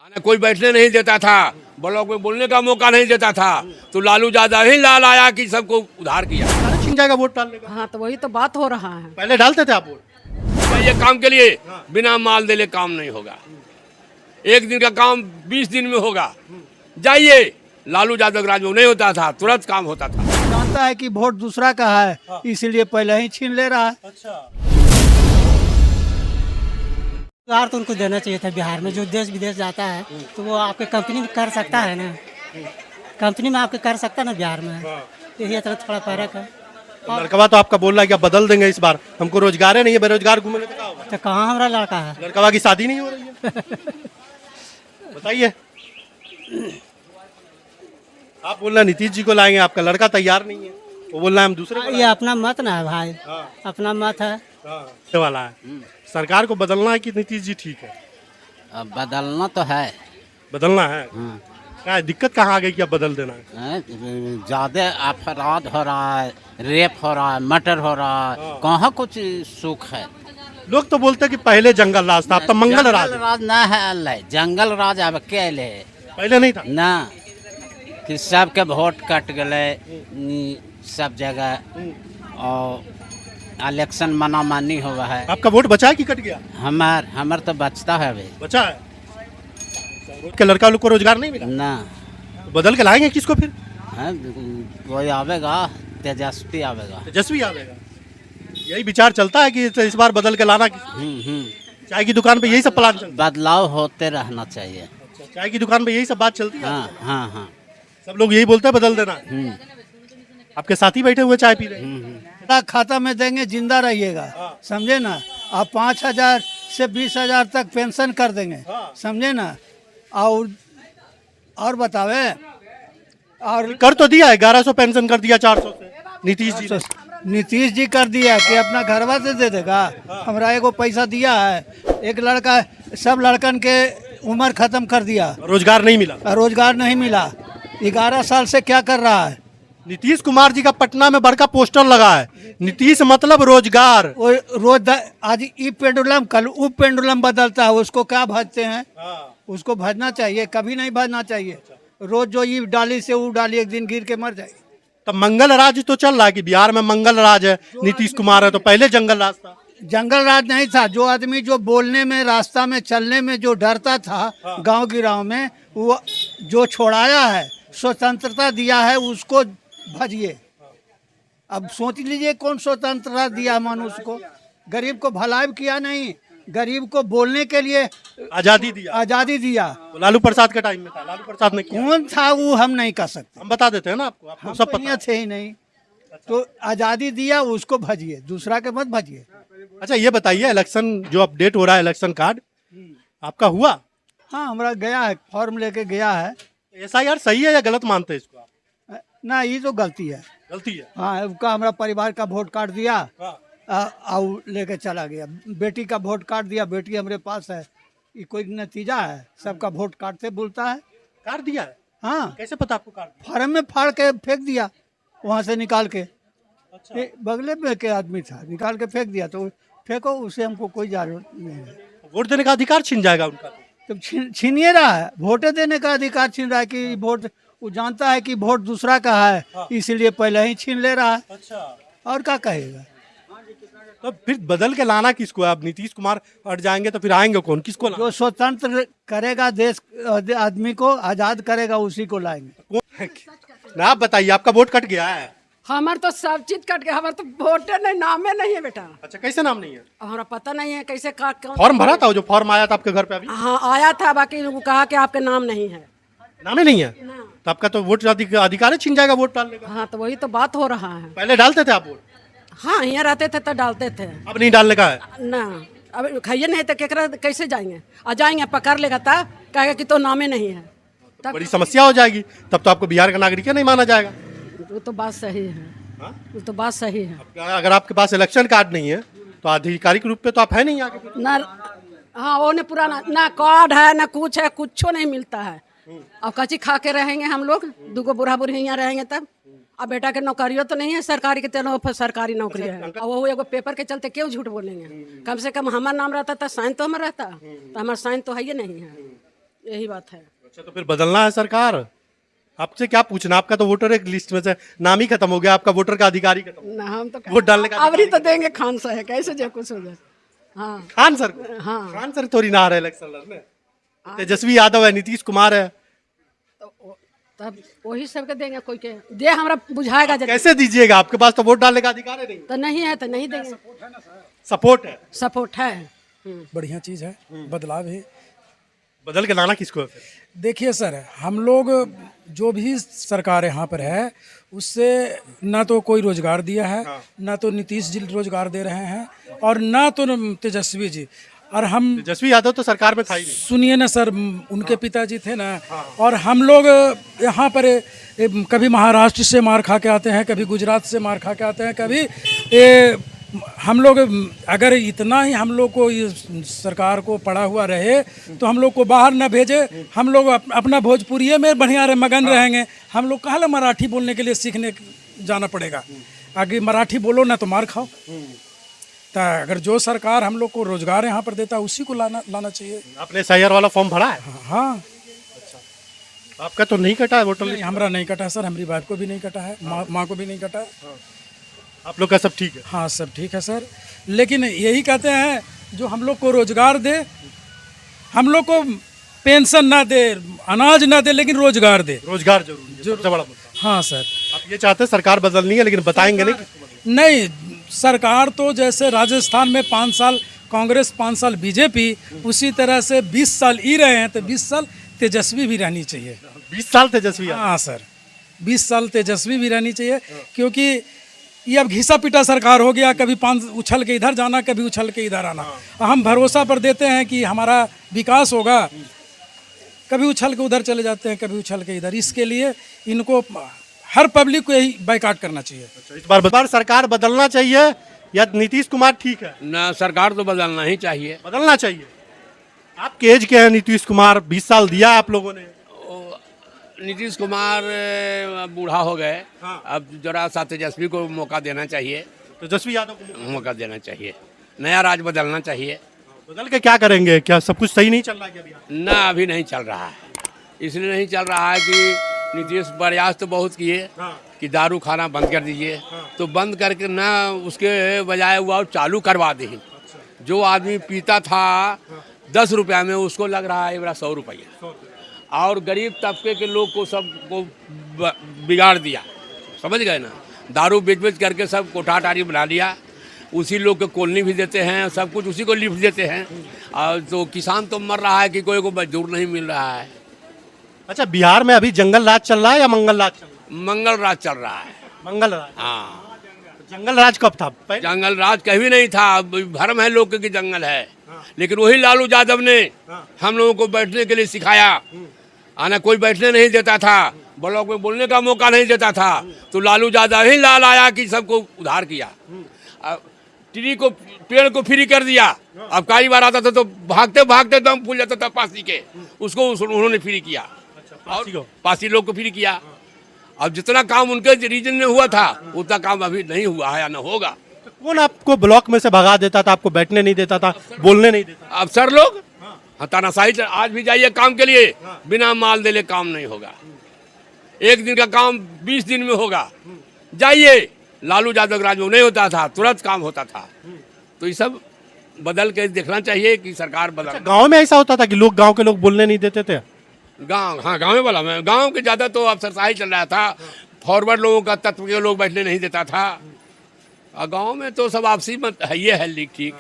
आने कोई बैठने नहीं देता था, ब्लॉक में बोलने का मौका नहीं देता था, तो लालू यादव ही लाल आया कि सबको उधार किया। छिन जाएगा वोट डालने का। हाँ तो वही तो बात हो रहा है। पहले डालते थे आप वोट? ये काम के लिए बिना माल देले काम नहीं होगा। एक दिन का काम 20 दिन में होगा। जाइए, लालू यादव राज में नहीं होता था, तुरंत काम होता था। जानता है कि वोट दूसरा का है, इसीलिए पहले ही छीन ले रहा है। अच्छा, रोजगार तो उनको देना चाहिए था। बिहार में जो देश विदेश जाता है तो वो आपके कंपनी में कर सकता है ना, कंपनी में आपके कर सकता है ना बिहार में। यही तरह थोड़ा फर्क है। लड़कवा तो आपका बोल रहा है कि आप बदल देंगे इस बार, हमको रोजगार है नहीं है, बेरोजगार घूमेंगे तो क्या होगा? तो कहाँ हमारा लड़का है? लड़कवा की शादी नहीं हो रही है। बताइए, आप बोल रहे हैं नीतीश जी को लाएंगे, आपका लड़का तैयार नहीं है, वो बोल रहा है हम दूसरे को ये अपना मत ना है भाई, अपना मत है। लाएंगे। वाला है सरकार को बदलना है कि नीतीश जी ठीक है? अब बदलना तो है। बदलना है। क्या है, दिक्कत कहाँ आ गई कि अब बदल देना है? ज्यादा अपराध हो रहा है, रेप हो रहा है, मर्डर हो रहा है, कहाँ कुछ सुख है। लोग तो बोलते हैं कि पहले जंगल राज था, अब तो मंगल राज है। राज ना है, अल्लाह जंगल राज अब के ले पहले नहीं था ना कि सबके वोट कट गए सब जगह और इलेक्शन मना मानी हुआ है। आपका वोट बचा है कि कट गया? हमार तो बचता है अभी बचा है। के लड़का लोग को रोजगार नहीं मिला, ना। तो बदल के लाएंगे किसको फिर? है वही आवेगा, तेजस्वी आवेगा। तेजस्वी आवेगा। यही विचार चलता है कि इस बार बदल के लाना किसको? चाय की दुकान पे यही सब प्लान चलता है। बदलाव होते रहना चाहिए। चाय की दुकान पे यही सब बात चलती है। हाँ हाँ हाँ। सब लोग यही बोलते हैं बदल देना। आपके साथी बैठे हुए चाय पी रहे हैं। खाता में देंगे, जिंदा रहिएगा, समझे ना। आप 5,000 से 20,000 तक पेंशन कर देंगे, समझे ना। और बतावे, और कर तो दिया है, 1100 पेंशन कर दिया 400 से नीतीश जी ने। नीतीश जी कर दिया कि अपना घरवा से दे देगा। हमरा एगो पैसा दिया है, एक लड़का, सब लड़कन के उम्र खत्म कर दिया, रोजगार नहीं मिला। रोजगार नहीं मिला। 11 साल से क्या कर रहा है? नीतीश कुमार जी का पटना में बड़का पोस्टर लगा है, नीतीश मतलब रोजगार। वो रोज आज ई पेंडुलम, कल वो पेंडुलम बदलता है, उसको क्या भजते हैं? उसको भजना चाहिए, कभी नहीं भजना चाहिए। रोज जो ई डाली से वो डाली, एक दिन गिर के मर जाएगी। तो मंगल राज तो चल रहा है कि बिहार में मंगल राज है, नीतीश कुमार है, तो पहले जंगल राज था। जंगल राज नहीं था। जो आदमी जो बोलने में, रास्ता में चलने में जो डरता था, गांव गिराव में, वो जो छोड़ाया है, स्वतंत्रता दिया है, उसको भजिए। अब सोच लीजिए कौन स्वतंत्रता दिया मनुष्य को? गरीब को भलाई किया नहीं, गरीब को बोलने के लिए आजादी दिया। आजादी दिया। तो लालू प्रसाद के टाइम में था, लालू प्रसाद ने किया। कौन था वो हम नहीं कह सकते, हम बता देते हैं ना आपको, आपको सब पता है। थे ही नहीं। तो आजादी दिया, उसको भजिए, दूसरा के मत भजिए। अच्छा ये बताइए, इलेक्शन जो अपडेट हो रहा है, इलेक्शन कार्ड आपका हुआ? हाँ, हमारा गया है, फॉर्म लेके गया है। ऐसा यार सही है या गलत मानते हैं इसको आप? ना, ये तो गलती है। गलती है। हाँ, उसका हमारा परिवार का वोट कार्ड दिया और लेके चला गया। बेटी का वोट कार्ड दिया, बेटी हमारे पास है। ये कोई नतीजा है? सबका वोट कार्ड से बोलता है। कार्ड दिया है? हाँ, कैसे पता आपको कार्ड दिया? फार्म में फाड़ के फेंक दिया, वहाँ से निकाल के। अच्छा। ये बगले में के आदमी था, निकाल के फेंक दिया। तो फेंको, उससे हमको कोई जरूरत नहीं है। वोट देने का अधिकार छिन जाएगा उनका तो छीनिए रहा है, वोटे देने का अधिकार छीन रहा है कि वोट, वो जानता है कि वोट दूसरा का है, इसीलिए पहले ही छीन ले रहा है। अच्छा, और क्या कहेगा? तो फिर बदल के लाना किसको है? अब नीतीश कुमार हट जाएंगे तो फिर आएंगे कौन? किसको लाना? जो स्वतंत्र करेगा, देश आदमी को आजाद करेगा, उसी को लाएंगे। ना आप बताइए, आपका वोट कट गया है? हमार तो सब चीज कट गया, हमार तो वोटर नहीं, नामे नहीं है बेटा। अच्छा, कैसे नाम नहीं है? हमारा पता नहीं है कैसे काट। फॉर्म भरा था, वो जो फॉर्म आया था आपके घर पे अभी? हाँ आया था, बाकी वो कहा कि आपके नाम नहीं है। नाम ही नहीं है? तो आपका तो वोट अधिकार है, छिन जाएगा वोट डालने का। हाँ तो वही तो बात हो रहा है। पहले डालते थे आप वोट? हाँ, यहाँ रहते थे तो डालते थे। अब नहीं डालने का है? ना, अब खाइए नहीं तो केकरा कैसे जाएंगे? आ जाएंगे, पकड़ लेगा तब कहेगा कि तो नामे नहीं है, तब बड़ी समस्या हो जाएगी। तब तो आपको बिहार का नागरिक नहीं माना जाएगा। वो तो बात सही है। हाँ? वो तो बात सही है। अगर आपके पास इलेक्शन कार्ड नहीं है तो आधिकारिक रूप पे तो आप है नहीं आगे। ना, हाँ वो ने पुराना ना कार्ड है, ना कुछ है, कुछ नहीं मिलता है। अब कच्ची खा के रहेंगे हम लोग, दूगो बूढ़ा बूढ़ी यहाँ रहेंगे तब। अब बेटा के नौकरियों तो नहीं है सरकारी के, तेनो सरकारी नौकरी है। और वो एगो पेपर के चलते क्यों झूठ बोलेंगे? कम से कम हमारा नाम रहता था, साइन तो हमारा रहता, तो हमारा साइन तो है ही नहीं है। यही बात है। अच्छा, तो फिर बदलना है सरकार। आपसे क्या पूछना, आपका तो वोटर एक लिस्ट में से नाम ही खत्म हो गया, आपका वोटर का अधिकार ही खत्म। ना हम तो वोट डालने का अबरी तो देंगे खान सा है, कैसे जो कुछ हो जाए। हाँ खान सर को। हाँ खान सर थोड़ी ना आ रहे इलेक्शन लड़ने। तेजस्वी यादव है, नीतीश कुमार है, तब वही सबके देंगे, कोई के दे हमरा बुझाएगा जब। कैसे दीजिएगा? आपके पास तो वोट डालने का अधिकार है नहीं। तो नहीं है तो नहीं देंगे। सपोर्ट है, सपोर्ट है। बढ़िया चीज़ है, बदलाव है। बदल के लाना किसको है फिर? देखिए सर, हम लोग जो भी सरकार यहाँ पर है उससे ना तो कोई रोजगार दिया है, ना तो नीतीश जी रोजगार दे रहे हैं, और ना तो तेजस्वी जी। और हम तेजस्वी यादव तो सरकार में था ही नहीं। सुनिए ना सर, उनके पिताजी थे ना, और हम लोग यहाँ पर कभी महाराष्ट्र से मार खा के आते हैं, कभी गुजरात से मार खा के आते हैं, कभी हम लोग अगर इतना ही हम लोग को ये सरकार को पड़ा हुआ रहे तो हम लोग को बाहर न भेजे, हम लोग अपना भोजपुरी में बढ़िया मगन रहेंगे। हम लोग कहाँ मराठी बोलने के लिए सीखने जाना पड़ेगा? आगे मराठी बोलो ना तो मार खाओ। तो अगर जो सरकार हम लोग को रोजगार यहाँ पर देता है उसी को लाना चाहिए। आपने SIR वाला फॉर्म भरा है? हाँ। आपका तो नहीं कटा है वोटर लिस्ट? हमारा नहीं कटा सर, हमारी वाइफ को भी नहीं कटा है, माँ को भी नहीं कटा है। आप लोग का सब ठीक है? हाँ सब ठीक है सर, लेकिन यही कहते हैं जो हम लोग को रोजगार दे, हम लोग को पेंशन ना दे, अनाज ना दे, लेकिन रोजगार दे। रोजगार जरूरी है, सबसे बड़ा मुद्दा। हाँ सर। आप ये चाहते हैं सरकार बदलनी है, लेकिन बताएंगे नहीं किसको बदलनी? नहीं, सरकार तो जैसे राजस्थान में 5 साल कांग्रेस 5 साल बीजेपी, उसी तरह से 20 साल ही रहे हैं, तो 20 साल तेजस्वी भी रहनी चाहिए। 20 साल तेजस्वी यादव? हाँ सर, 20 साल तेजस्वी भी रहनी चाहिए, क्योंकि ये अब घिसा पिटा सरकार हो गया, कभी 5 उछल के इधर जाना, कभी उछल के इधर आना। हम भरोसा पर देते हैं कि हमारा विकास होगा, कभी उछल के उधर चले जाते हैं, कभी उछल के इधर। इसके लिए इनको हर पब्लिक को यही बाइकाट करना चाहिए। इस बार सरकार बदलना चाहिए या नीतीश कुमार ठीक है? ना, सरकार तो बदलना ही चाहिए। बदलना चाहिए। आपके एज के हैं नीतीश कुमार, 20 साल दिया आप लोगों ने। नीतीश कुमार बूढ़ा हो गए, अब जरा सा तेजस्वी को मौका देना चाहिए, तेजस्वी यादव को मौका देना चाहिए, नया राज बदलना चाहिए। बदल के क्या करेंगे? क्या सब कुछ सही नहीं चल रहा है क्या अभी? ना, अभी नहीं चल रहा है। इसलिए नहीं चल रहा है कि नीतीश प्रयास तो बहुत किए कि दारू खाना बंद कर दीजिए, तो बंद करके ना उसके बजाय वो चालू करवा दी। जो आदमी पीता था 10 रुपया में, उसको लग रहा है 100 रुपया, और गरीब तबके के लोग को सबको बिगाड़ दिया। समझ गए ना? दारू बेच करके सब कोठाटारी बना लिया, उसी लोग को कॉलोनी भी देते हैं, सब कुछ उसी को लिफ्ट देते हैं, और तो किसान तो मर रहा है कि कोई को मजदूर नहीं मिल रहा है। अच्छा, बिहार में अभी जंगल राज चल रहा है या मंगल राज चल रहा है? मंगल राज चल रहा है। मंगल राज? हाँ। जंगल राज कब था? जंगल राज कभी नहीं था, भरम है लोग की जंगल है, लेकिन वही लालू यादव ने हम लोगों को बैठने के लिए सिखाया। आना कोई बैठने नहीं देता था, ब्लॉक में बोलने का मौका नहीं देता था, तो लालू यादव ही लाल आया कि सबको उधार किया। ट्री को, पेड़ को फ्री कर दिया। अब कई बार आता था तो भागते भागते दम फूल जाता था पासी के, उसको उन्होंने फ्री किया, और पासी लोग को फ्री किया। अब जितना काम उनके रीजन में हुआ था उतना काम अभी नहीं हुआ है या न होगा। कौन आपको ब्लॉक में से भगा देता था, आपको बैठने नहीं देता था, बोलने नहीं देता? अफसर लोग। तानाशाही। आज भी जाइए काम के लिए, बिना माल देले काम नहीं होगा। एक दिन का काम 20 दिन में होगा। जाइए, लालू यादव राज में नहीं होता था, तुरंत काम होता था। तो ये सब बदल के देखना चाहिए कि सरकार बदल। गांव में ऐसा होता था कि गांव के लोग बोलने नहीं देते थे? गांव, हाँ गाँव में बोला मैं, गांव के ज़्यादा तो अफसरशाही चल रहा था, फॉरवर्ड लोगों का तत्व के लोग बैठने नहीं देता था। और गाँव में तो सब आपसी मत है, ये है लीक ठीक।